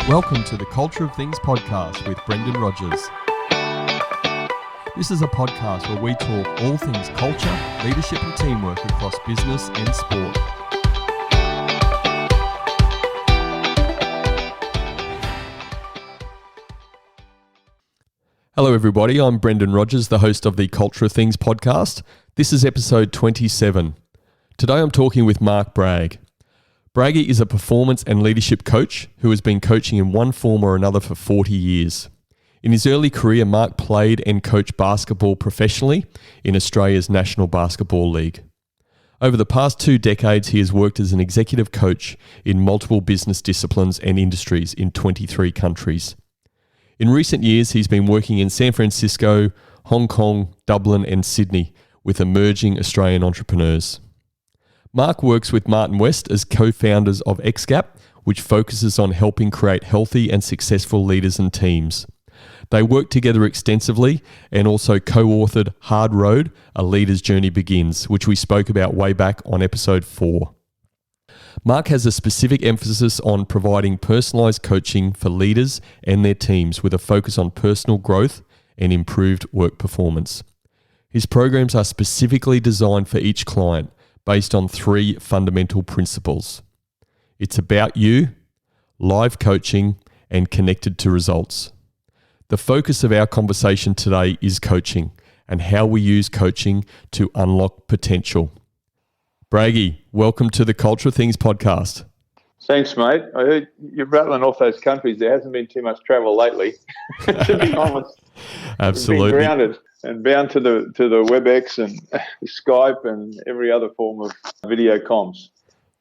Welcome to the Culture of Things podcast with Brendan Rogers. This is a podcast where we talk all things culture, leadership and teamwork across business and sport. Hello everybody, I'm Brendan Rogers, the host of the Culture of Things podcast. This is episode 27. Today I'm talking with Mark Bragg. Bragg is a performance and leadership coach who has been coaching in one form or another for 40 years. In his early career, Mark played and coached basketball professionally in Australia's National Basketball League. Over the past 2 decades, he has worked as an executive coach in multiple business disciplines and industries in 23 countries. In recent years, he's been working in San Francisco, Hong Kong, Dublin and Sydney with emerging Australian entrepreneurs. Mark works with Martin West as co-founders of XGAP, which focuses on helping create healthy and successful leaders and teams. They work together extensively and also co-authored Hard Road, A Leader's Journey Begins, which we spoke about way back on episode 4. Mark has a specific emphasis on providing personalised coaching for leaders and their teams with a focus on personal growth and improved work performance. His programs are specifically designed for each client based on 3 fundamental principles. It's about you, live coaching, and connected to results. The focus of our conversation today is coaching and how we use coaching to unlock potential. Braggy, welcome to the Culture of Things podcast. Thanks, mate. I heard you're rattling off those countries. There hasn't been too much travel lately, to be honest. Absolutely. We've been grounded and bound to the WebEx and Skype and every other form of video comms.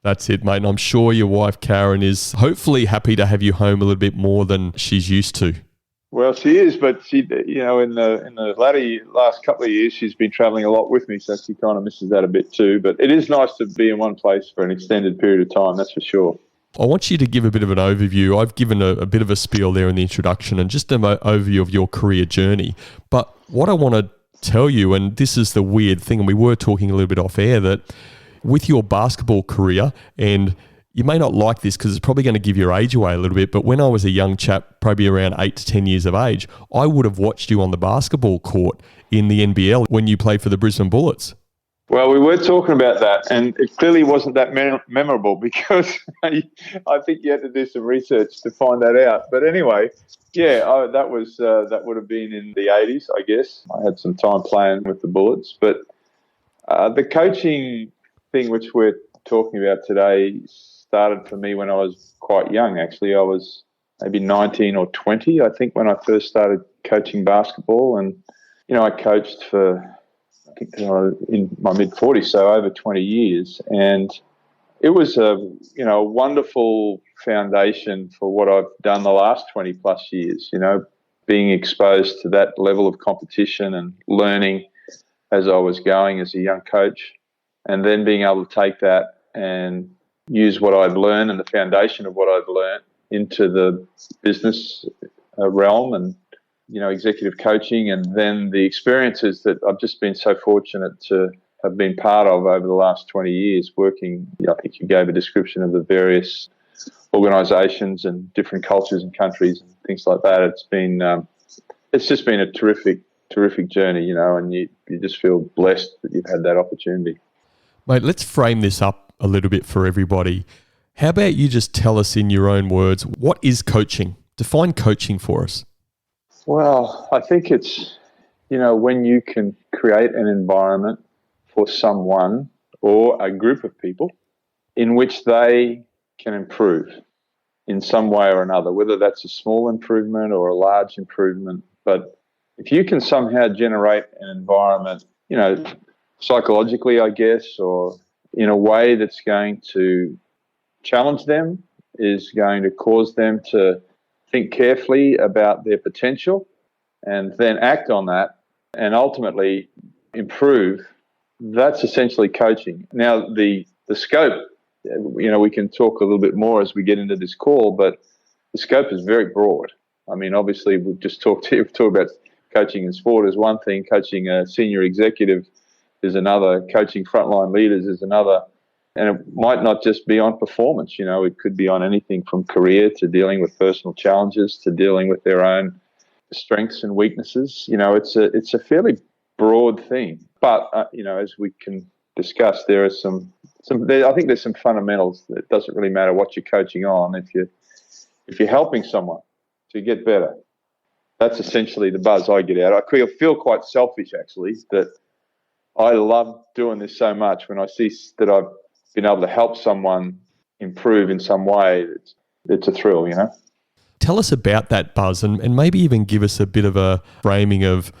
That's it, mate. And I'm sure your wife, Karen, is hopefully happy to have you home a little bit more than she's used to. Well, she is, but she, in the last couple of years, she's been travelling a lot with me, so she kind of misses that a bit too. But it is nice to be in one place for an extended period of time, that's for sure. I want you to give a bit of an overview. I've given a bit of a spiel there in the introduction and just an overview of your career journey. But what I want to tell you, and this is the weird thing, and we were talking a little bit off air, that with your basketball career, and you may not like this because it's probably going to give your age away a little bit, but when I was a young chap, probably around 8 to 10 years of age, I would have watched you on the basketball court in the NBL when you played for the Brisbane Bullets. Well, we were talking about that, and it clearly wasn't that memorable because I think you had to do some research to find that out. But anyway, that would have been in the 80s, I guess. I had some time playing with the Bullets. But the coaching thing which we're talking about today started for me when I was quite young, actually. I was maybe 19 or 20, I think, when I first started coaching basketball. And, I coached for, I think, in my mid-40s, so over 20 years. And it was a wonderful foundation for what I've done the last 20 plus years, being exposed to that level of competition and learning as I was going as a young coach, and then being able to take that and use what I've learned and the foundation of what I've learned into the business realm and, executive coaching, and then the experiences that I've just been so fortunate to have been part of over the last 20 years working. I think you gave a description of the various organisations and different cultures and countries and things like that. It's just been a terrific journey, and you just feel blessed that you've had that opportunity. Mate, let's frame this up a little bit for everybody. How about you just tell us in your own words, what is coaching? Define coaching for us. Well, I think it's, when you can create an environment for someone or a group of people in which they can improve in some way or another, whether that's a small improvement or a large improvement. But if you can somehow generate an environment, psychologically, I guess, or in a way that's going to challenge them, is going to cause them to think carefully about their potential and then act on that and ultimately improve, that's essentially coaching. Now, the scope, we can talk a little bit more as we get into this call, but the scope is very broad. I mean, obviously, we've talked about coaching in sport is one thing, coaching a senior executive is another, coaching frontline leaders is another. And it might not just be on performance, it could be on anything from career to dealing with personal challenges to dealing with their own strengths and weaknesses. It's a fairly broad thing. But, as we can discuss, there are I think there's some fundamentals that it doesn't really matter what you're coaching on. If you're helping someone to get better, that's essentially the buzz I get out. I feel quite selfish, actually, that I love doing this so much. When I see that I've been able to help someone improve in some way, it's a thrill, Tell us about that buzz and maybe even give us a bit of a framing of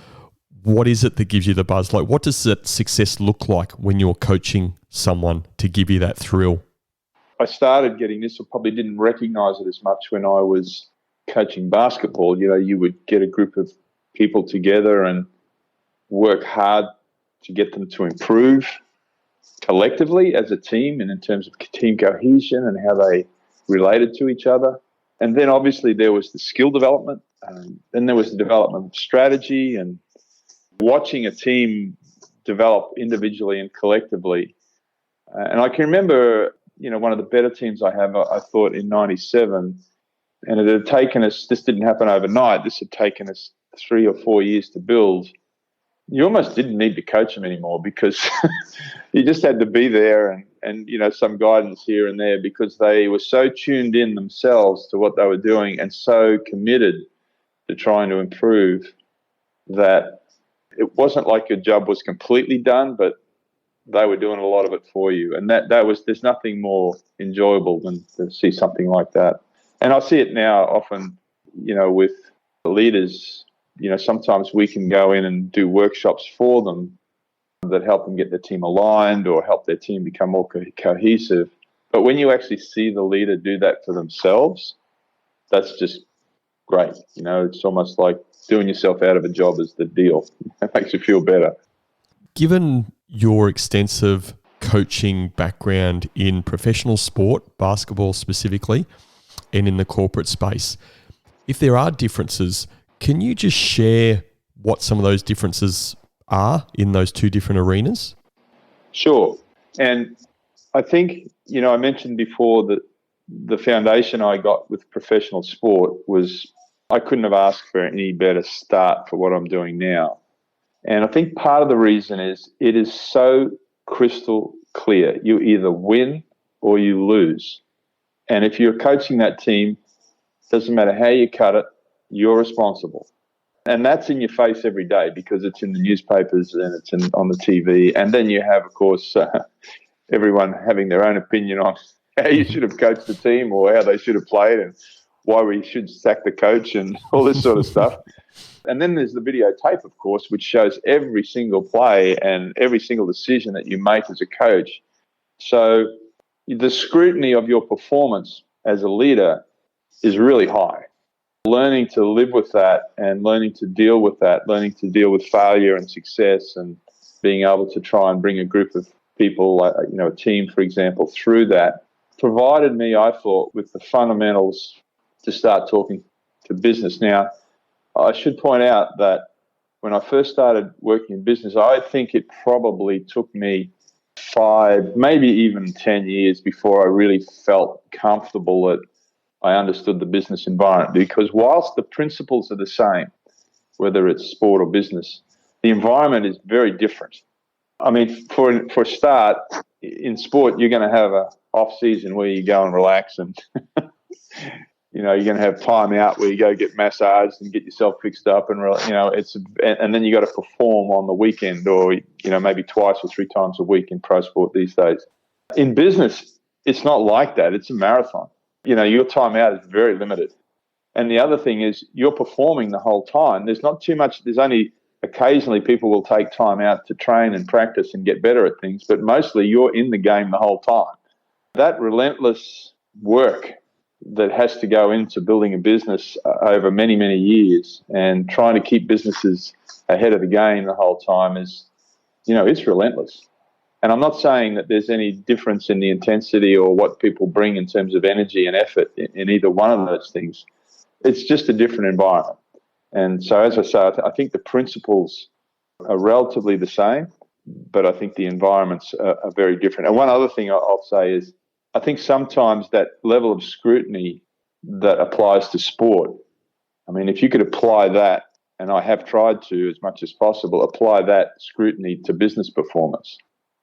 what is it that gives you the buzz? Like, what does that success look like when you're coaching someone to give you that thrill? I started getting this, or probably didn't recognize it as much when I was coaching basketball. You would get a group of people together and work hard to get them to improve collectively as a team and in terms of team cohesion and how they related to each other. And then obviously there was the skill development. Then there was the development of strategy and watching a team develop individually and collectively. And I can remember, one of the better teams I thought in 97, and it had taken us, this didn't happen overnight, this had taken us 3 or 4 years to build. You almost didn't need to coach them anymore because you just had to be there and some guidance here and there, because they were so tuned in themselves to what they were doing and so committed to trying to improve that it wasn't like your job was completely done, but they were doing a lot of it for you. And there's nothing more enjoyable than to see something like that. And I see it now often, with leaders. Sometimes we can go in and do workshops for them that help them get their team aligned or help their team become more cohesive. But when you actually see the leader do that for themselves, that's just great. It's almost like doing yourself out of a job is the deal. It makes you feel better. Given your extensive coaching background in professional sport, basketball specifically, and in the corporate space, if there are differences, can you just share what some of those differences are in those two different arenas? Sure. And I think, I mentioned before that the foundation I got with professional sport was I couldn't have asked for any better start for what I'm doing now. And I think part of the reason is it is so crystal clear. You either win or you lose. And if you're coaching that team, doesn't matter how you cut it, you're responsible. And that's in your face every day because it's in the newspapers and it's on the TV. And then you have, of course, everyone having their own opinion on how you should have coached the team or how they should have played and why we should sack the coach and all this sort of stuff. And then there's the videotape, of course, which shows every single play and every single decision that you make as a coach. So the scrutiny of your performance as a leader is really high. Learning to live with that and learning to deal with that, learning to deal with failure and success and being able to try and bring a group of people, a team, for example, through that, provided me, I thought, with the fundamentals to start talking to business. Now, I should point out that when I first started working in business, I think it probably took me 5, maybe even 10 years before I really felt comfortable that I understood the business environment. Because whilst the principles are the same, whether it's sport or business, the environment is very different. I mean, for a start, in sport, you're going to have an off season where you go and relax and you're going to have time out where you go get massaged and get yourself fixed up and then you got to perform on the weekend or maybe twice or 3 times a week in pro sport these days. In business, it's not like that. It's a marathon. Your time out is very limited. And the other thing is you're performing the whole time. There's not too much. There's only occasionally people will take time out to train and practice and get better at things, but mostly you're in the game the whole time. That relentless work that has to go into building a business over many, many years and trying to keep businesses ahead of the game the whole time is, it's relentless. And I'm not saying that there's any difference in the intensity or what people bring in terms of energy and effort in either one of those things. It's just a different environment. And so, as I say, I think the principles are relatively the same. but I think the environments are very different. And one other thing I'll say is I think sometimes that level of scrutiny that applies to sport, I mean, if you could apply that, and I have tried to as much as possible, apply that scrutiny to business performance,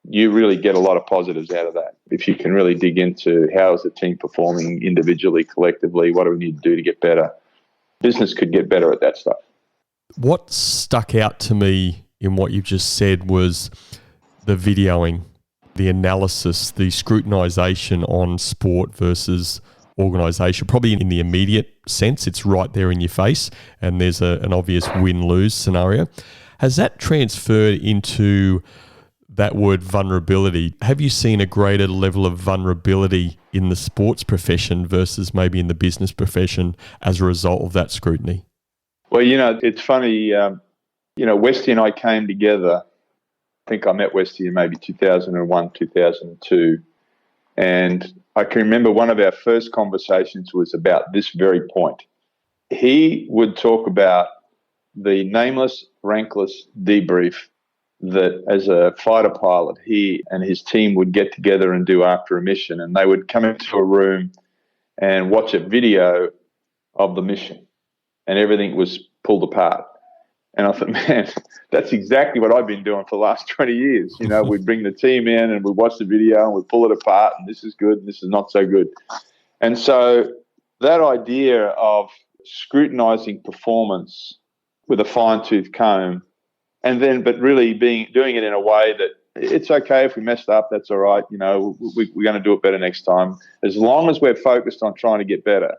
you really get a lot of positives out of that. If you can really dig into how is the team performing individually, collectively, what do we need to do to get better, business could get better at that stuff. What stuck out to me in what you've just said was the videoing, the analysis, the scrutinisation on sport versus organisation. Probably in the immediate sense, it's right there in your face and there's an obvious win-lose scenario. Has that transferred into that word vulnerability? Have you seen a greater level of vulnerability in the sports profession versus maybe in the business profession as a result of that scrutiny? Well, it's funny, Westy and I came together. I think I met Westy in maybe 2001, 2002. And I can remember one of our first conversations was about this very point. He would talk about the nameless, rankless debrief that as a fighter pilot, he and his team would get together and do after a mission. And they would come into a room and watch a video of the mission. And everything was pulled apart. And I thought, man, that's exactly what I've been doing for the last 20 years. We'd bring the team in and we'd watch the video and we'd pull it apart and this is good and this is not so good. And so that idea of scrutinizing performance with a fine-tooth comb but really doing it in a way that it's okay if we messed up, that's all right. We're going to do it better next time. As long as we're focused on trying to get better,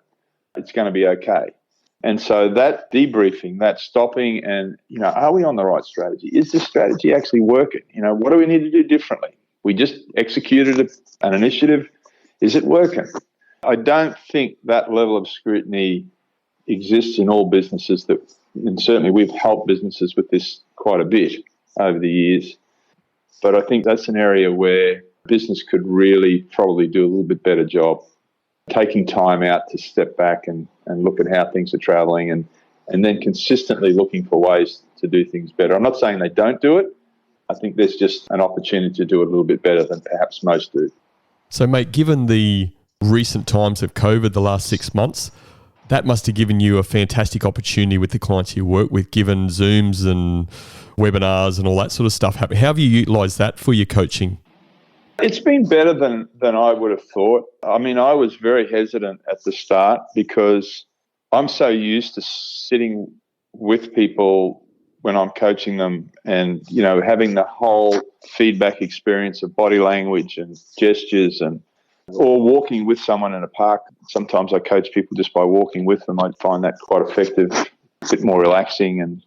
it's going to be okay. And so that debriefing, that stopping and, are we on the right strategy? Is this strategy actually working? What do we need to do differently? We just executed an initiative. Is it working? I don't think that level of scrutiny exists in all businesses and certainly we've helped businesses with this quite a bit over the years. But I think that's an area where business could really probably do a little bit better job, taking time out to step back and look at how things are traveling and then consistently looking for ways to do things better. I'm not saying they don't do it. I think there's just an opportunity to do it a little bit better than perhaps most do. So, mate, given the recent times of COVID, the last 6 months, that must have given you a fantastic opportunity with the clients you work with, given Zooms and webinars and all that sort of stuff. How have you utilised that for your coaching? It's been better than I would have thought. I mean, I was very hesitant at the start because I'm so used to sitting with people when I'm coaching them and, having the whole feedback experience of body language and gestures or walking with someone in a park. Sometimes I coach people just by walking with them. I find that quite effective, a bit more relaxing and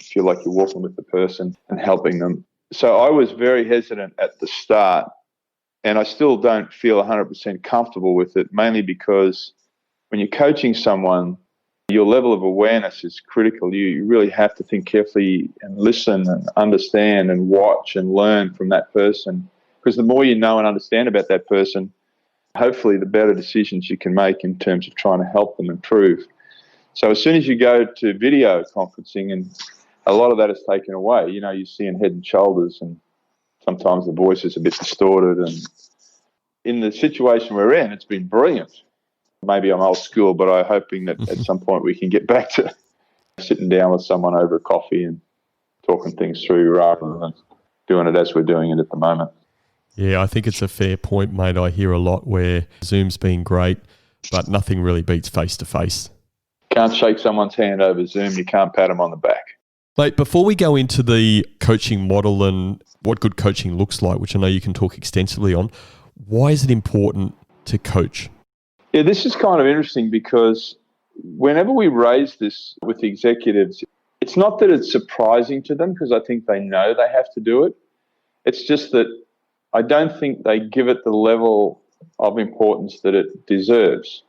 feel like you're walking with the person and helping them. So I was very hesitant at the start. And I still don't feel 100% comfortable with it, mainly because when you're coaching someone, your level of awareness is critical. You really have to think carefully and listen and understand and watch and learn from that person. Because the more you know and understand about that person, hopefully the better decisions you can make in terms of trying to help them improve. So as soon as you go to video conferencing, and a lot of that is taken away, you're seeing head and shoulders and sometimes the voice is a bit distorted. And in the situation we're in, it's been brilliant. Maybe I'm old school, but I'm hoping that at some point we can get back to sitting down with someone over a coffee and talking things through rather than doing it as we're doing it at the moment. Yeah, I think it's a fair point, mate. I hear a lot where Zoom's been great, but nothing really beats face-to-face. Can't shake someone's hand over Zoom. You can't pat them on the back. Mate, before we go into the coaching model and what good coaching looks like, which I know you can talk extensively on, why is it important to coach? Yeah, this is kind of interesting because whenever we raise this with executives, it's not that it's surprising to them because I think they know they have to do it. It's just that I don't think they give it the level of importance that it deserves.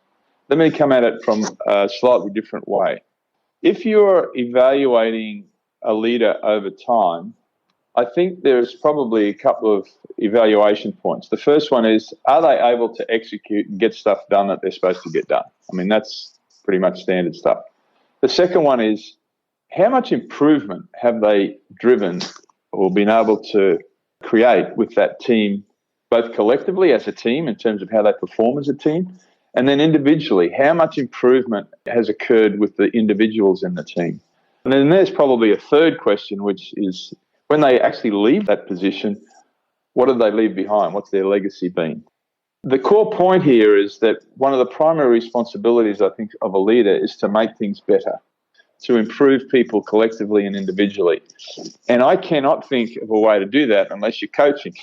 Let me come at it from a slightly different way. If you're evaluating a leader over time, I think there's probably a couple of evaluation points. The first one is, are they able to execute and get stuff done that they're supposed to get done? I mean, that's pretty much standard stuff. The second one is, how much improvement have they driven or been able to create with that team, both collectively as a team in terms of how they perform as a team, and then individually, how much improvement has occurred with the individuals in the team. And then there's probably a third question, which is when they actually leave that position, what do they leave behind? What's their legacy been? The core point here is that one of the primary responsibilities, I think, of a leader is to make things better, to improve people collectively and individually. And I cannot think of a way to do that unless you're coaching.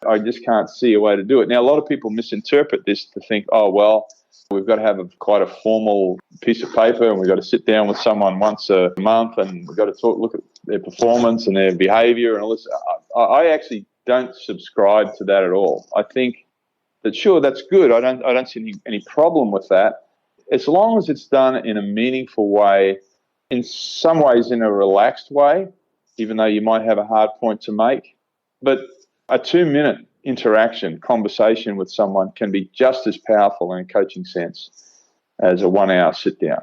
I just can't see a way to do it. Now, a lot of people misinterpret this to think, oh, well, we've got to have quite a formal piece of paper and we've got to sit down with someone once a month and we've got to look at their performance and their behaviour and all this. I actually don't subscribe to that at all. I think that, sure, that's good. I don't see any problem with that, as long as it's done in a meaningful way, in some ways in a relaxed way, even though you might have a hard point to make. But a 2-minute interaction, conversation with someone can be just as powerful in a coaching sense as a 1-hour sit down.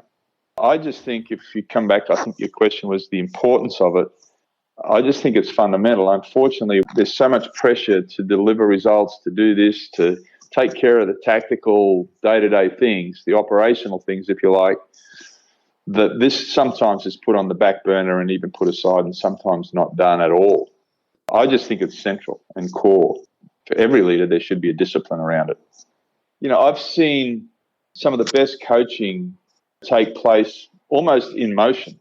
I just think if you come back to, I think your question was the importance of it, I just think it's fundamental. Unfortunately, there's so much pressure to deliver results, to do this, to take care of the tactical day-to-day things, the operational things, if you like, that this sometimes is put on the back burner and even put aside and sometimes not done at all. I just think it's central and core. For every leader, there should be a discipline around it. You know, I've seen some of the best coaching take place almost in motion.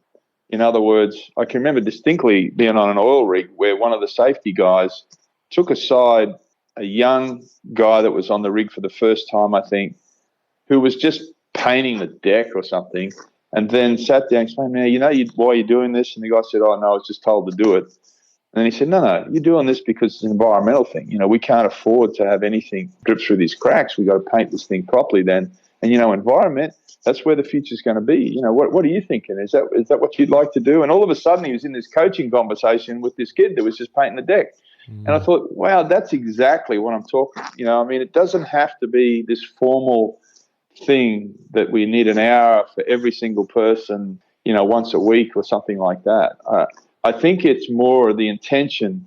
In other words, I can remember distinctly being on an oil rig where one of the safety guys took aside a young guy that was on the rig for the first time, I think, who was just painting the deck or something, and then sat down and explained, man, why you're doing this? And the guy said, oh, no, I was just told to do it. And he said, no, you're doing this because it's an environmental thing. You know, we can't afford to have anything drip through these cracks. We've got to paint this thing properly then. And, environment, that's where the future's going to be. What are you thinking? Is that what you'd like to do? And all of a sudden he was in this coaching conversation with this kid that was just painting the deck. And I thought, wow, that's exactly what I'm talking. It doesn't have to be this formal thing that we need an hour for every single person, once a week or something like that. I think it's more the intention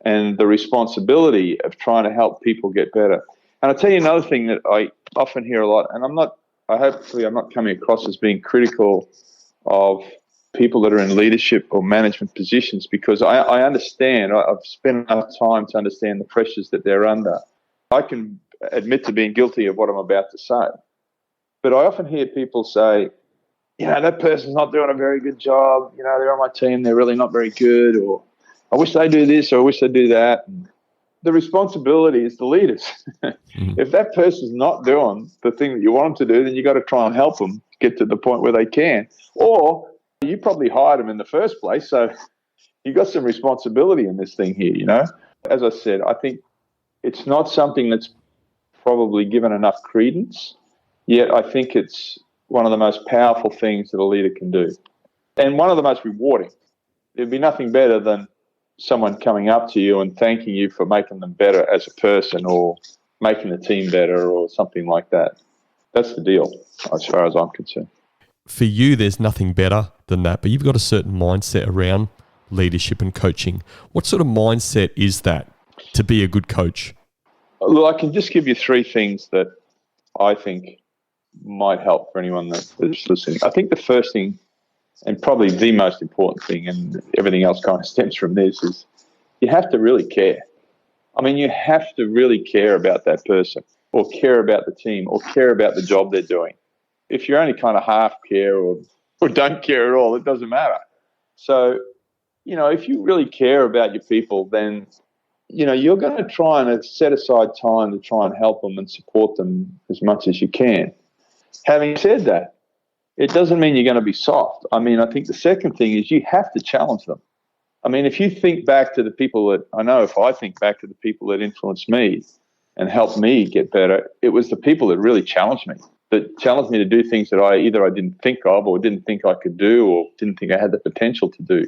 and the responsibility of trying to help people get better. And I'll tell you another thing that I often hear a lot, and I'm not coming across as being critical of people that are in leadership or management positions, because I understand, I've spent enough time to understand the pressures that they're under. I can admit to being guilty of what I'm about to say. But I often hear people say, that person's not doing a very good job. They're on my team. They're really not very good. Or I wish they do this or I wish they do that. And the responsibility is the leaders. If that person's not doing the thing that you want them to do, then you got to try and help them get to the point where they can. Or you probably hired them in the first place. So you got some responsibility in this thing here, As I said, I think it's not something that's probably given enough credence, yet I think it's one of the most powerful things that a leader can do. And one of the most rewarding. There'd be nothing better than someone coming up to you and thanking you for making them better as a person or making the team better or something like that. That's the deal, as far as I'm concerned. For you, there's nothing better than that, but you've got a certain mindset around leadership and coaching. What sort of mindset is that to be a good coach? Look, I can just give you 3 things that I think might help for anyone that's listening. I think the first thing, and probably the most important thing, and everything else kind of stems from this, is you have to really care. I mean, you have to really care about that person or care about the team or care about the job they're doing. If you only kind of half care or don't care at all, it doesn't matter. So, if you really care about your people, then, you're going to try and set aside time to try and help them and support them as much as you can. Having said that, it doesn't mean you're going to be soft. I mean, I think the second thing is you have to challenge them. I mean, if you think back to the people that, I know if I think back to the people that influenced me and helped me get better, it was the people that really challenged me to do things that I didn't think of or didn't think I could do or didn't think I had the potential to do.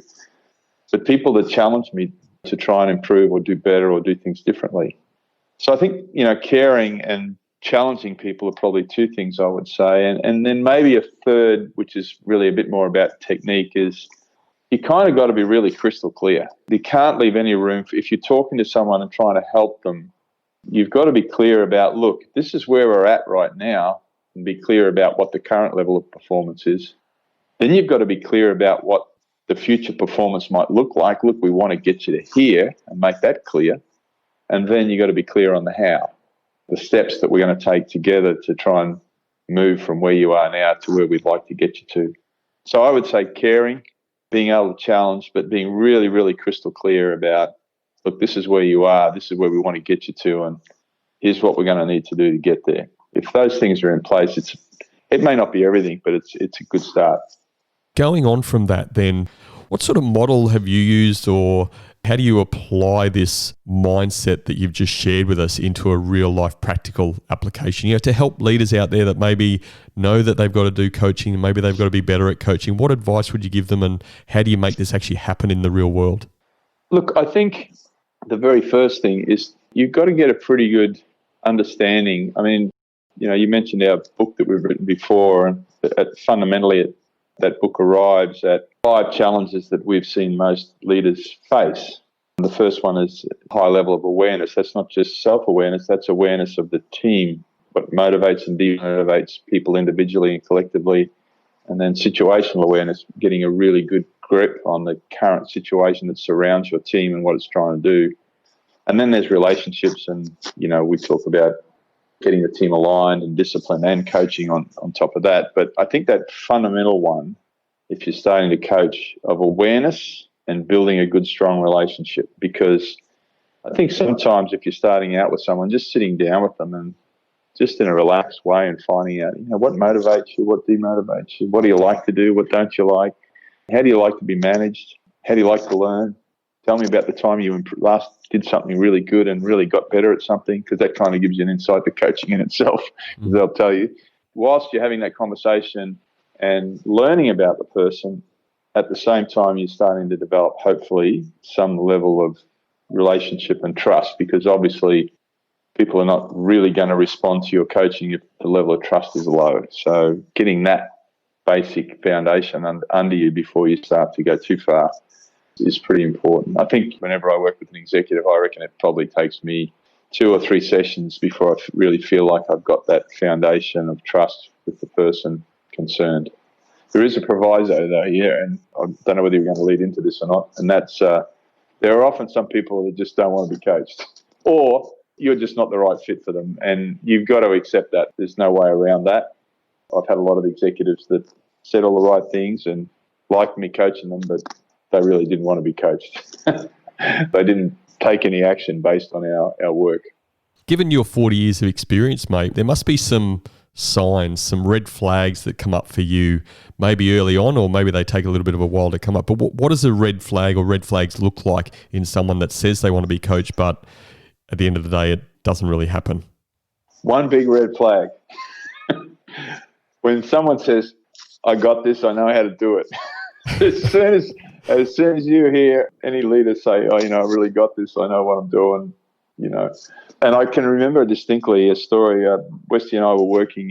But people that challenged me to try and improve or do better or do things differently. So I think, caring and challenging people are probably 2 things I would say. And then maybe a third, which is really a bit more about technique, is you kind of got to be really crystal clear. You can't leave any room if you're talking to someone and trying to help them. You've got to be clear about, look, this is where we're at right now, and be clear about what the current level of performance is. Then you've got to be clear about what the future performance might look like. Look, we want to get you to here and make that clear. And then you've got to be clear on the how, the steps that we're going to take together to try and move from where you are now to where we'd like to get you to. So I would say caring, being able to challenge, but being really, really crystal clear about, look, this is where you are, this is where we want to get you to, and here's what we're going to need to do to get there. If those things are in place, it may not be everything, but it's a good start. Going on from that then, what sort of model have you used, or how do you apply this mindset that you've just shared with us into a real life practical application? You know, to help leaders out there that maybe know that they've got to do coaching and maybe they've got to be better at coaching, what advice would you give them, and how do you make this actually happen in the real world? Look, I think the very first thing is you've got to get a pretty good understanding. I mean, you know, you mentioned our book that we've written before, and fundamentally that book arrives at 5 challenges that we've seen most leaders face. The first one is high level of awareness. That's not just self-awareness, that's awareness of the team, what motivates and demotivates people individually and collectively. And then situational awareness, getting a really good grip on the current situation that surrounds your team and what it's trying to do. And then there's relationships, and, you know, we talk about getting the team aligned and discipline and coaching on top of that. But I think that fundamental one, if you're starting to coach, of awareness and building a good, strong relationship, because I think sometimes if you're starting out with someone, just sitting down with them and just in a relaxed way and finding out, you know, what motivates you, what demotivates you, what do you like to do, what don't you like, how do you like to be managed, how do you like to learn? Tell me about the time you last did something really good and really got better at something, because that kind of gives you an insight to coaching in itself. They'll tell you. Whilst you're having that conversation and learning about the person, at the same time you're starting to develop, hopefully, some level of relationship and trust, because obviously people are not really going to respond to your coaching if the level of trust is low. So getting that basic foundation under you before you start to go too far is pretty important. I think whenever I work with an executive, I reckon it probably takes me 2 or 3 sessions before I really feel like I've got that foundation of trust with the person concerned. There is a proviso though here, and I don't know whether you're going to lead into this or not, and that's there are often some people that just don't want to be coached, or you're just not the right fit for them, and you've got to accept that. There's no way around that. I've had a lot of executives that said all the right things and liked me coaching them, but they really didn't want to be coached. They didn't take any action based on our work. Given your 40 years of experience, mate, there must be some signs, some red flags that come up for you, maybe early on, or maybe they take a little bit of a while to come up. But what does a red flag or red flags look like in someone that says they want to be coached, but at the end of the day, it doesn't really happen? One big red flag. When someone says, I got this, I know how to do it. As soon as you hear any leader say, oh, you know, I really got this, I know what I'm doing, you know. And I can remember distinctly a story. Westy and I were working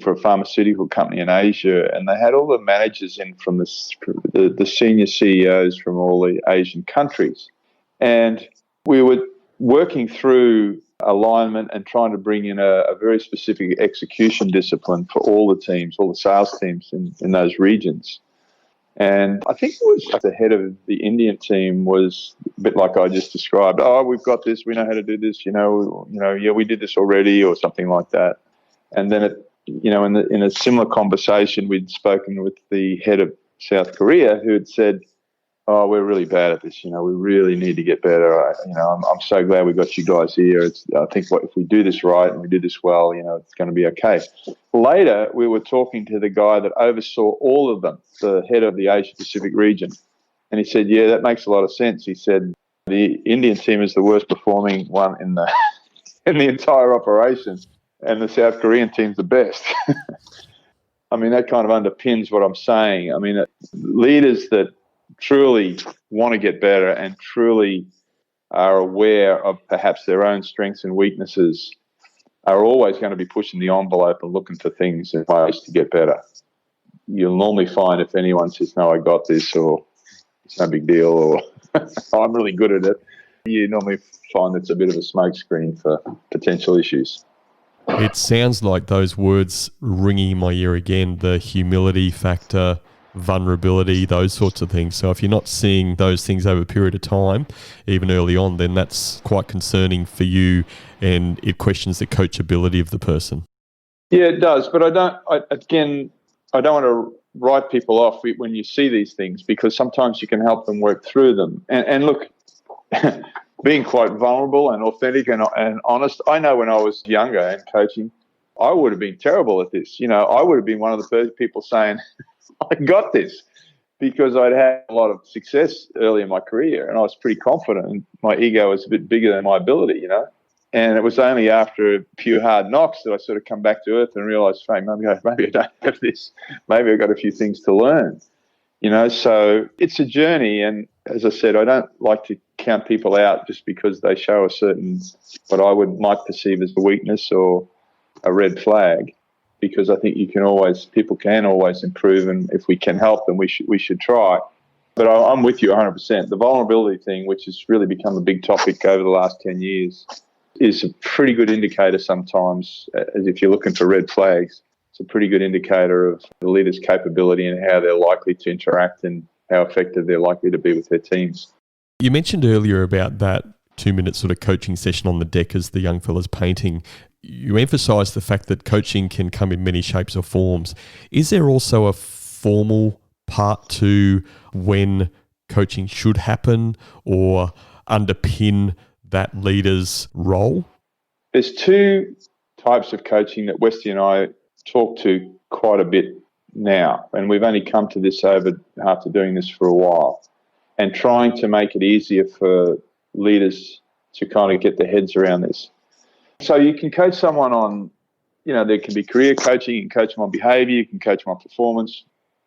for a pharmaceutical company in Asia, and they had all the managers in from the senior CEOs from all the Asian countries. And we were working through alignment and trying to bring in a very specific execution discipline for all the teams, all the sales teams in those regions. And I think it was the head of the Indian team was a bit like I just described. Oh, we've got this. We know how to do this. Yeah, we did this already, or something like that. And then, in a similar conversation, we'd spoken with the head of South Korea, who had said, oh, we're really bad at this. We really need to get better. I'm so glad we got you guys here. I think if we do this right and we do this well, it's going to be okay. Later, we were talking to the guy that oversaw all of them, the head of the Asia Pacific region. And he said, yeah, that makes a lot of sense. He said, the Indian team is the worst performing one in the entire operation, and the South Korean team's the best. I mean, that kind of underpins what I'm saying. I mean, leaders that truly want to get better and truly are aware of perhaps their own strengths and weaknesses are always going to be pushing the envelope and looking for things and ways to get better. you'll normally find if anyone says, no, I got this, or it's no big deal, or I'm really good at it, you normally find it's a bit of a smokescreen for potential issues. It sounds like those words ringing in my ear again, the humility factor, vulnerability, those sorts of things. So if you're not seeing those things over a period of time, even early on, then that's quite concerning for you, and it questions the coachability of the person. Yeah, it does. But I don't want to write people off when you see these things, because sometimes you can help them work through them. And look, being quite vulnerable and authentic and honest, I know when I was younger and coaching, I would have been terrible at this. I would have been one of the first people saying, I got this, because I'd had a lot of success early in my career and I was pretty confident, and my ego was a bit bigger than my ability, And it was only after a few hard knocks that I sort of come back to earth and realised, hey, maybe I don't have this. Maybe I've got a few things to learn, So it's a journey. And as I said, I don't like to count people out just because they show a certain, what I might perceive as a weakness or a red flag, because I think people can always improve. And if we can help them, we should try. But I'm with you 100%. The vulnerability thing, which has really become a big topic over the last 10 years, is a pretty good indicator sometimes, as if you're looking for red flags. It's a pretty good indicator of the leader's capability and how they're likely to interact and how effective they're likely to be with their teams. You mentioned earlier about that 2-minute sort of coaching session on the deck as the young fella's painting. You emphasised the fact that coaching can come in many shapes or forms. Is there also a formal part to when coaching should happen or underpin that leader's role? There's two types of coaching that Westy and I talk to quite a bit now, and we've only come to this after doing this for a while and trying to make it easier for leaders to kind of get their heads around this. So you can coach someone on, there can be career coaching, you can coach them on behaviour, you can coach them on performance,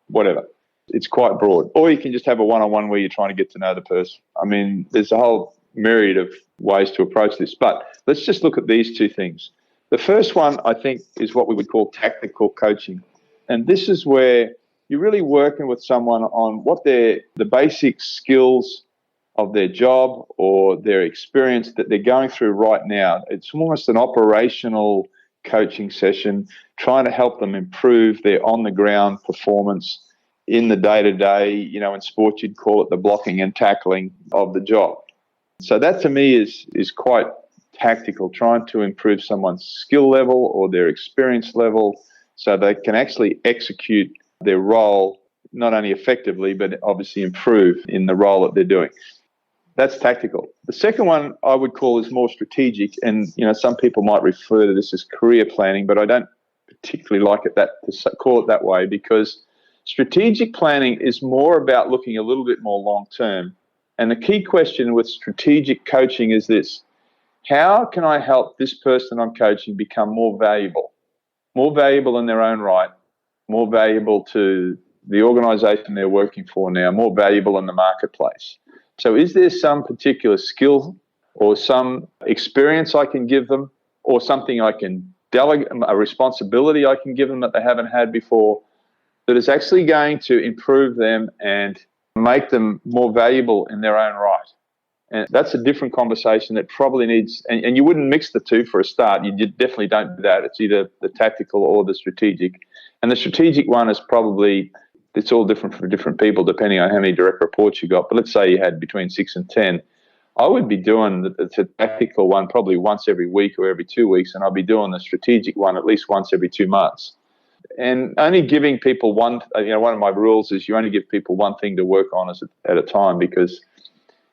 whatever. It's quite broad. Or you can just have a one-on-one where you're trying to get to know the person. I mean, there's a whole myriad of ways to approach this. But let's just look at these two things. The first one, I think, is what we would call tactical coaching. And this is where you're really working with someone on what the basic skills of their job or their experience that they're going through right now. It's almost an operational coaching session, trying to help them improve their on-the-ground performance in the day-to-day. In sport, you'd call it the blocking and tackling of the job. So that to me is quite tactical, trying to improve someone's skill level or their experience level so they can actually execute their role not only effectively but obviously improve in the role that they're doing. That's tactical. The second one I would call is more strategic, and some people might refer to this as career planning, but I don't particularly like it to call it that way, because strategic planning is more about looking a little bit more long term. And the key question with strategic coaching is this: how can I help this person I'm coaching become more valuable in their own right, more valuable to the organisation they're working for now, more valuable in the marketplace? So is there some particular skill or some experience I can give them, or something I can delegate, a responsibility I can give them that they haven't had before, that is actually going to improve them and make them more valuable in their own right? And that's a different conversation that probably needs, and you wouldn't mix the two for a start. You definitely don't do that. It's either the tactical or the strategic. And the strategic one is probably, it's all different for different people depending on how many direct reports you got. But let's say you had between 6 and 10. I would be doing the tactical one probably once every week or every 2 weeks, and I'd be doing the strategic one at least once every 2 months. And only giving people one of my rules is you only give people one thing to work on at a time, because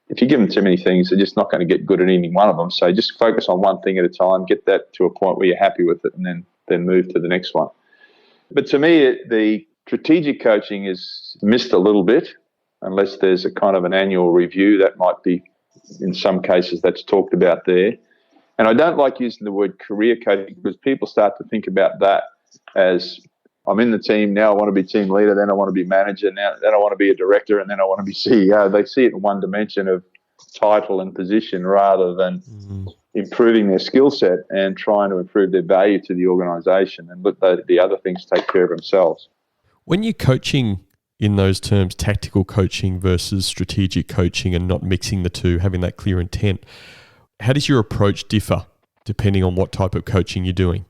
if you give them too many things, they're just not going to get good at any one of them. So just focus on one thing at a time, get that to a point where you're happy with it, and then move to the next one. But to me, the strategic coaching is missed a little bit, unless there's a kind of an annual review. That might be, in some cases, that's talked about there. And I don't like using the word career coaching, because people start to think about that as, I'm in the team, now I want to be team leader, then I want to be manager, then I want to be a director, and then I want to be CEO. They see it in one dimension of title and position rather than improving their skill set and trying to improve their value to the organisation, and let the other things take care of themselves. When you're coaching in those terms, tactical coaching versus strategic coaching and not mixing the two, having that clear intent, how does your approach differ depending on what type of coaching you're doing?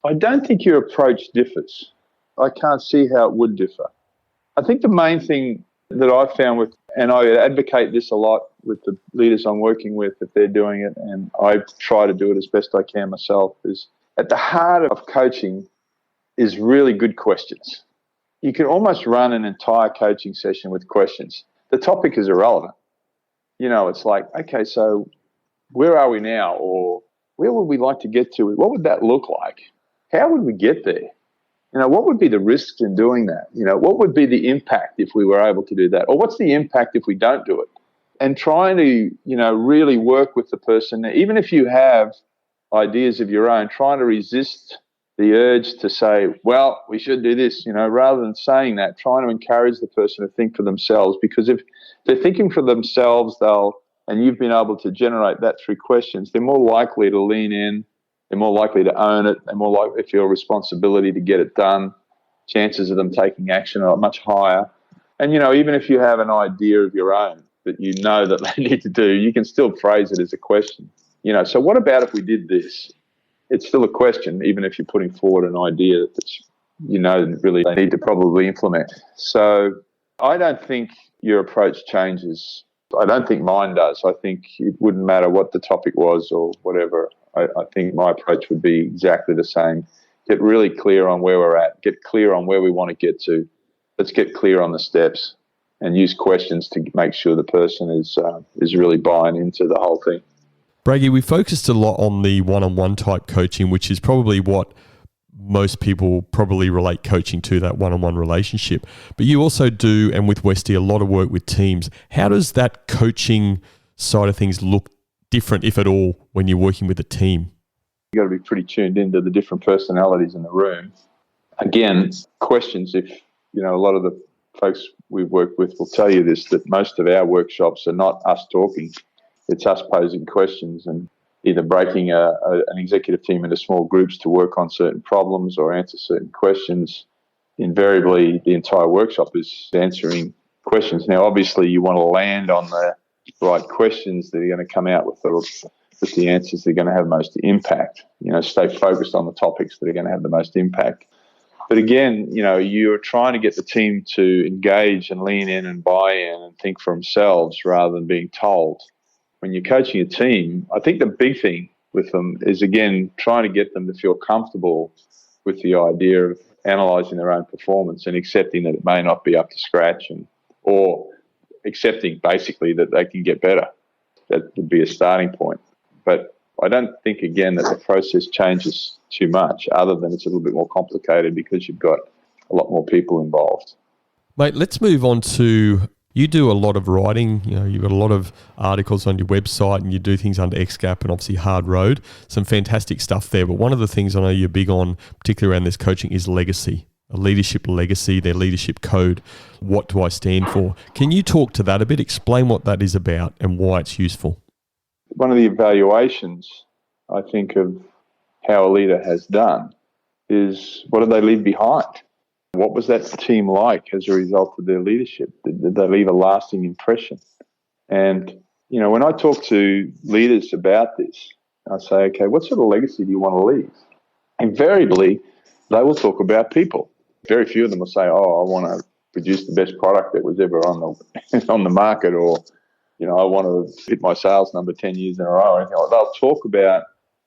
I don't think your approach differs. I can't see how it would differ. I think the main thing that I found with, and I advocate this a lot with the leaders I'm working with if they're doing it, and I try to do it as best I can myself, is at the heart of coaching is really good questions. You can almost run an entire coaching session with questions. The topic is irrelevant. It's like, okay, so where are we now? Or where would we like to get to? What would that look like? How would we get there? What would be the risks in doing that? What would be the impact if we were able to do that? Or what's the impact if we don't do it? And trying to, really work with the person, even if you have ideas of your own, trying to resist the urge to say, well, we should do this, rather than saying that, trying to encourage the person to think for themselves. Because if they're thinking for themselves, and you've been able to generate that through questions, they're more likely to lean in. They're more likely to own it. They're more likely to feel responsibility to get it done. Chances of them taking action are much higher. And, even if you have an idea of your own that that they need to do, you can still phrase it as a question. So what about if we did this? It's still a question, even if you're putting forward an idea that really they need to probably implement. So I don't think your approach changes. I don't think mine does. I think it wouldn't matter what the topic was or whatever. I think my approach would be exactly the same. Get really clear on where we're at. Get clear on where we want to get to. Let's get clear on the steps and use questions to make sure the person is really buying into the whole thing. Braggy, we focused a lot on the one-on-one type coaching, which is probably what most people probably relate coaching to, that one-on-one relationship. But you also do, and with Westy, a lot of work with teams. How does that coaching side of things look different, if at all, when you're working with a team? You've got to be pretty tuned into the different personalities in the room. Again, questions, if, a lot of the folks we've worked with will tell you this, that most of our workshops are not us talking. It's us posing questions and either breaking an executive team into small groups to work on certain problems or answer certain questions. Invariably, the entire workshop is answering questions. Now, obviously, you want to land on the right questions that are going to come out with the answers that are going to have most impact. Stay focused on the topics that are going to have the most impact. But again, you're trying to get the team to engage and lean in and buy in and think for themselves rather than being told. When you're coaching a team, I think the big thing with them is, again, trying to get them to feel comfortable with the idea of analysing their own performance and accepting that it may not be up to scratch, or accepting basically that they can get better. That would be a starting point. But I don't think, again, that the process changes too much, other than it's a little bit more complicated because you've got a lot more people involved. Mate, let's move on to, you do a lot of writing. You've got a lot of articles on your website and you do things under XGAP and obviously Hard Road. Some fantastic stuff there. But one of the things I know you're big on, particularly around this coaching, is legacy. A leadership legacy, their leadership code. What do I stand for? Can you talk to that a bit? Explain what that is about and why it's useful. One of the evaluations, I think, of how a leader has done is, what do they leave behind? What was that team like as a result of their leadership? Did they leave a lasting impression? And, when I talk to leaders about this, I say, okay, what sort of legacy do you want to leave? Invariably, they will talk about people. Very few of them will say, oh, I want to produce the best product that was ever on the market, or, I want to hit my sales number 10 years in a row or anything like that. They'll talk about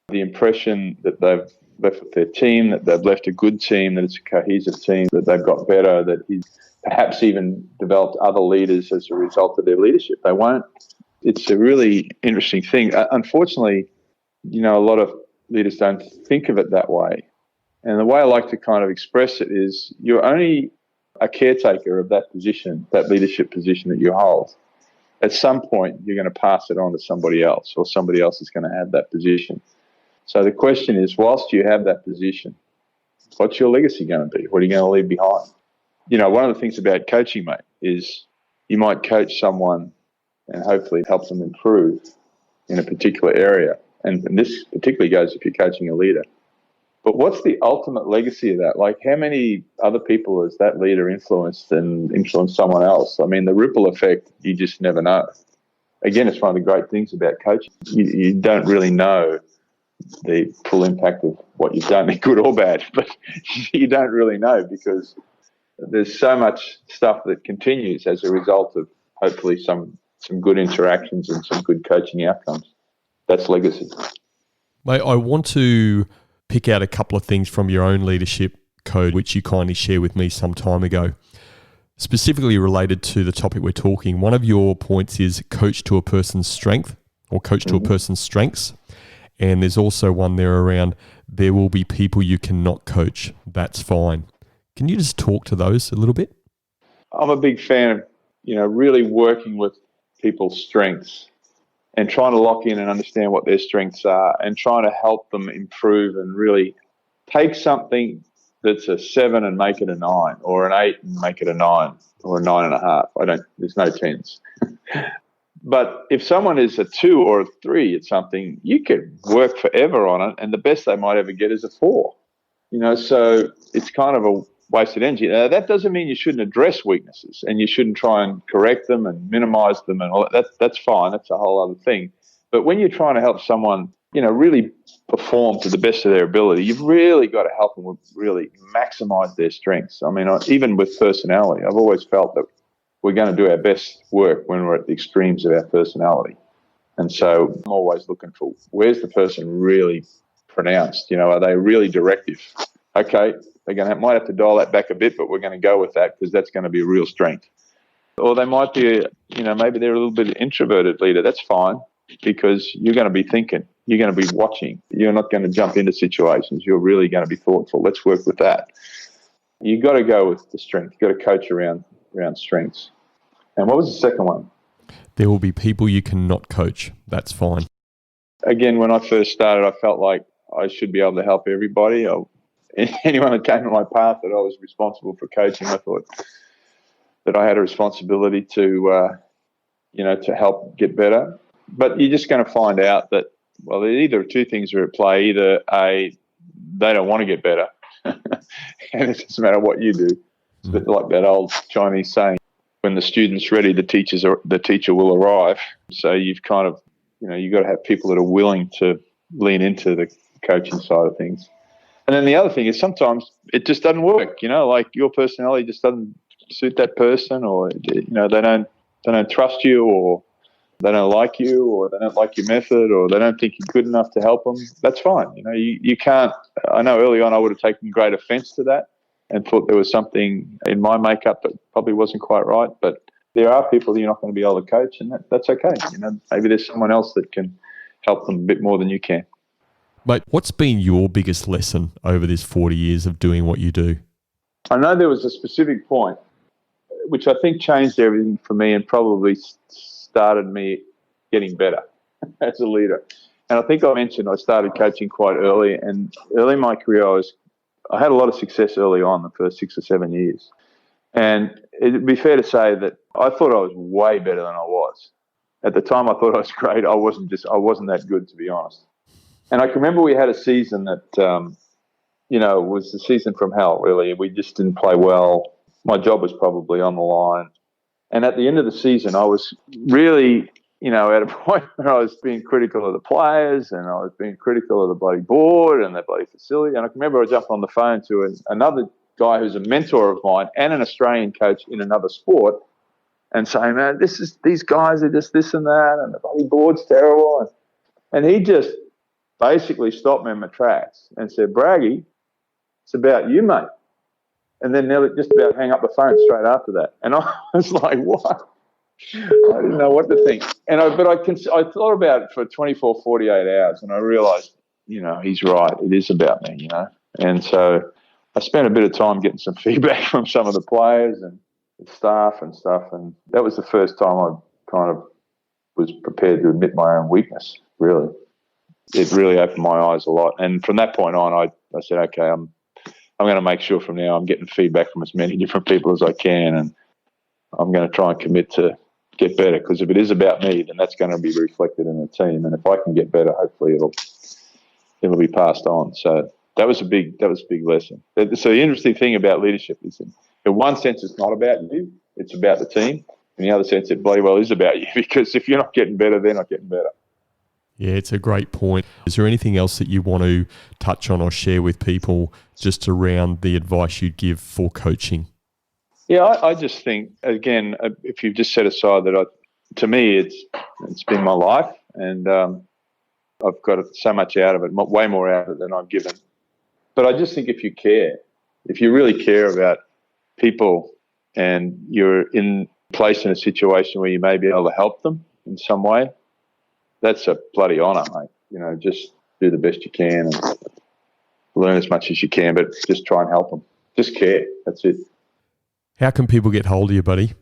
the impression that they've left with their team, that they've left a good team, that it's a cohesive team, that they've got better, that he's perhaps even developed other leaders as a result of their leadership. They won't. It's a really interesting thing. Unfortunately, a lot of leaders don't think of it that way. And the way I like to kind of express it is, you're only a caretaker of that position, that leadership position that you hold. At some point, you're going to pass it on to somebody else, or somebody else is going to have that position. So the question is, whilst you have that position, what's your legacy going to be? What are you going to leave behind? One of the things about coaching, mate, is you might coach someone and hopefully help them improve in a particular area. And this particularly goes if you're coaching a leader. But what's the ultimate legacy of that? Like, how many other people has that leader influenced and influenced someone else? I mean, the ripple effect, you just never know. Again, it's one of the great things about coaching. You don't really know the full impact of what you've done, good or bad, but you don't really know because there's so much stuff that continues as a result of hopefully some good interactions and some good coaching outcomes. That's legacy. Mate, I want to pick out a couple of things from your own leadership code, which you kindly shared with me some time ago, specifically related to the topic we're talking. One of your points is coach to a person's strength or coach to a person's strengths. And there's also one there around there will be people you cannot coach. That's fine. Can you just talk to those a little bit? I'm a big fan of, really working with people's strengths and trying to lock in and understand what their strengths are and trying to help them improve and really take something that's a 7 and make it a 9, or an 8 and make it a 9, or a 9.5. There's no 10s. But if someone is a 2 or a 3 at something, you could work forever on it, and the best they might ever get is a 4. So it's kind of a wasted energy. Now, that doesn't mean you shouldn't address weaknesses and you shouldn't try and correct them and minimize them and all that. That's fine. That's a whole other thing. But when you're trying to help someone, really perform to the best of their ability, you've really got to help them really maximize their strengths. I mean, even with personality, I've always felt that we're going to do our best work when we're at the extremes of our personality. And so I'm always looking for, where's the person really pronounced? Are they really directive? Okay, might have to dial that back a bit, but we're going to go with that because that's going to be a real strength. Or they might be, maybe they're a little bit introverted leader. That's fine because you're going to be thinking, you're going to be watching. You're not going to jump into situations. You're really going to be thoughtful. Let's work with that. You've got to go with the strength. You've got to coach around strengths. And what was the second one? There will be people you cannot coach. That's fine. Again, when I first started, I felt like I should be able to help everybody. Anyone that came to my path that I was responsible for coaching, I thought that I had a responsibility to help get better. But you're just going to find out that, well, either two things are at play. Either they don't want to get better, and it doesn't matter what you do. It's a bit like that old Chinese saying, when the student's ready, the teacher will arrive. So you've kind of, you've got to have people that are willing to lean into the coaching side of things. And then the other thing is sometimes it just doesn't work, like your personality just doesn't suit that person, or, they don't trust you, or they don't like you, or they don't like your method, or they don't think you're good enough to help them. That's fine. You can't, I know early on I would have taken great offense to that and thought there was something in my makeup that probably wasn't quite right, but there are people that you're not going to be able to coach, and that's okay. Maybe there's someone else that can help them a bit more than you can. Mate, what's been your biggest lesson over this 40 years of doing what you do? I know there was a specific point which I think changed everything for me and probably started me getting better as a leader. And I think I mentioned I started coaching quite early, and early in my career I had a lot of success early on, the first 6 or 7 years. And it'd be fair to say that I thought I was way better than I was. At the time I thought I was great. I wasn't that good, to be honest. And I can remember we had a season that, was the season from hell, really. We just didn't play well. My job was probably on the line. And at the end of the season, I was really, at a point where I was being critical of the players, and I was being critical of the bloody board and the bloody facility. And I can remember I jumped on the phone to another guy who's a mentor of mine and an Australian coach in another sport, and saying, man, these guys are just this and that, and the bloody board's terrible. And he just basically stopped me in my tracks and said, Braggy, it's about you, mate. And then nearly just about hang up the phone straight after that. And I was like, what? I didn't know what to think. I thought about it for 24, 48 hours, and I realised, he's right. It is about me, And so I spent a bit of time getting some feedback from some of the players and the staff and stuff, and that was the first time I kind of was prepared to admit my own weakness, really. It really opened my eyes a lot. And from that point on, I said, okay, I'm going to make sure from now I'm getting feedback from as many different people as I can, and I'm going to try and commit to get better, because if it is about me, then that's going to be reflected in the team. And if I can get better, hopefully it'll be passed on. So That was a big lesson. So the interesting thing about leadership is, in one sense, it's not about you; it's about the team. In the other sense, it bloody well is about you, because if you're not getting better, they're not getting better. Yeah, it's a great point. Is there anything else that you want to touch on or share with people just around the advice you'd give for coaching? Yeah, I just think, again, if you've just set aside that, to me, it's been my life, and I've got so much out of it, way more out of it than I've given. But I just think if you really care about people, and you're placed in a situation where you may be able to help them in some way, that's a bloody honour, mate. Just do the best you can and learn as much as you can, but just try and help them. Just care. That's it. How can people get hold of you, buddy?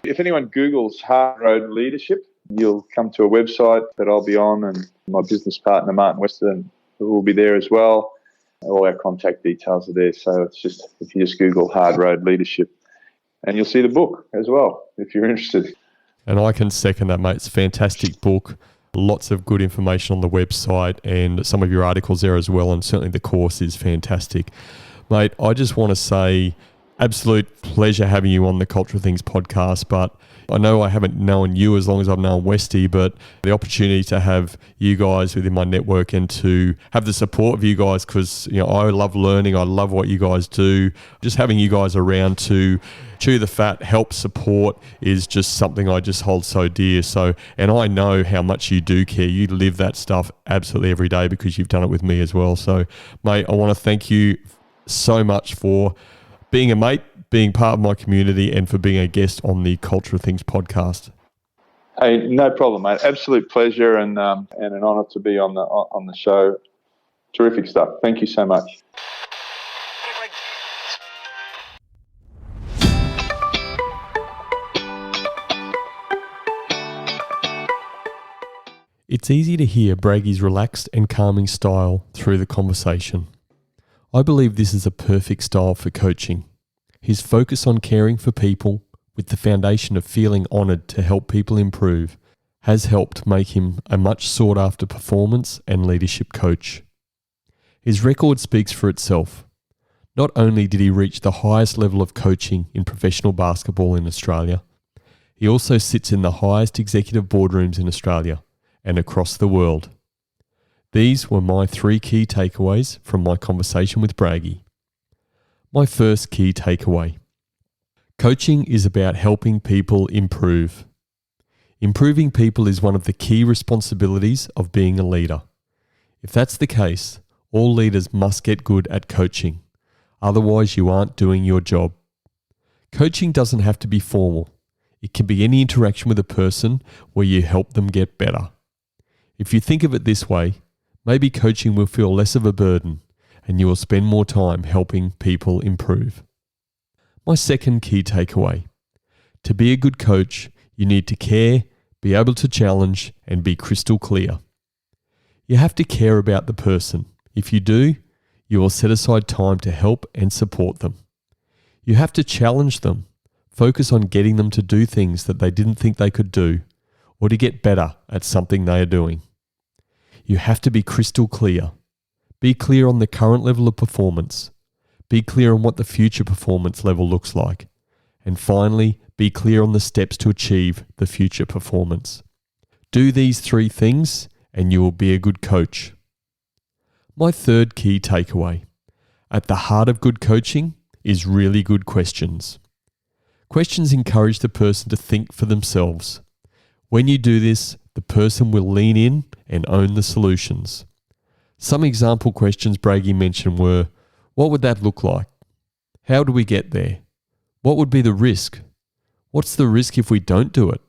If anyone Googles Hard Road Leadership, you'll come to a website that I'll be on, and my business partner, Martin Weston, will be there as well. All our contact details are there. So it's just, if you just Google Hard Road Leadership, and you'll see the book as well, if you're interested. And I can second that, mate. It's a fantastic book. Lots of good information on the website, and some of your articles there as well. And certainly the course is fantastic. Mate, I just want to say, absolute pleasure having you on the Culture of Things podcast. But I know I haven't known you as long as I've known Westy, but the opportunity to have you guys within my network and to have the support of you guys, because I love learning, I love what you guys do. Just having you guys around to chew the fat, help support is just something I just hold so dear. So, and I know how much you do care. You live that stuff absolutely every day because you've done it with me as well. So, mate, I want to thank you so much for being a mate, being part of my community, and for being a guest on the Culture of Things podcast. Hey, no problem, mate. Absolute pleasure, and an honour to be on the show. Terrific stuff. Thank you so much. It's easy to hear Braggy's relaxed and calming style through the conversation. I believe this is a perfect style for coaching. His focus on caring for people, with the foundation of feeling honoured to help people improve, has helped make him a much sought after performance and leadership coach. His record speaks for itself. Not only did he reach the highest level of coaching in professional basketball in Australia, he also sits in the highest executive boardrooms in Australia and across the world. These were my 3 key takeaways from my conversation with Braggy. My first key takeaway: coaching is about helping people improve. Improving people is one of the key responsibilities of being a leader. If that's the case, all leaders must get good at coaching. Otherwise, you aren't doing your job. Coaching doesn't have to be formal. It can be any interaction with a person where you help them get better. If you think of it this way, maybe coaching will feel less of a burden, and you will spend more time helping people improve. My second key takeaway: to be a good coach, you need to care, be able to challenge, and be crystal clear. You have to care about the person. If you do, you will set aside time to help and support them. You have to challenge them, focus on getting them to do things that they didn't think they could do, or to get better at something they are doing. You have to be crystal clear. Be clear on the current level of performance. Be clear on what the future performance level looks like. And finally, be clear on the steps to achieve the future performance. Do these 3 things and you will be a good coach. My third key takeaway: at the heart of good coaching is really good questions. Questions encourage the person to think for themselves. When you do this, the person will lean in and own the solutions. Some example questions Braggy mentioned were: what would that look like? How do we get there? What would be the risk? What's the risk if we don't do it?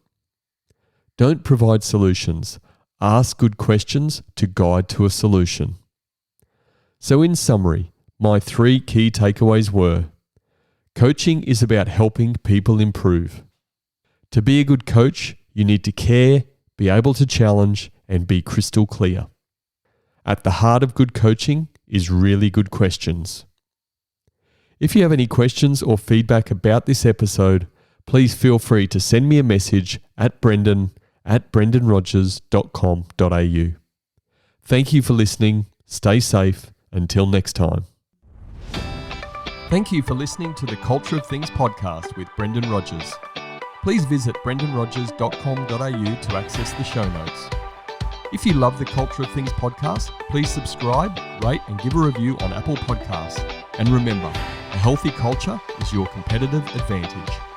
Don't provide solutions. Ask good questions to guide to a solution. So in summary, my 3 key takeaways were: coaching is about helping people improve. To be a good coach, you need to care, be able to challenge, and be crystal clear. At the heart of good coaching is really good questions. If you have any questions or feedback about this episode, please feel free to send me a message at brendan@brendanrogers.com.au. Thank you for listening, stay safe, Until next time. Thank you for listening to the Culture of Things podcast with Brendan Rogers. Please visit brendanrogers.com.au to access the show notes. If you love the Culture of Things podcast, please subscribe, rate and give a review on Apple Podcasts. And remember, a healthy culture is your competitive advantage.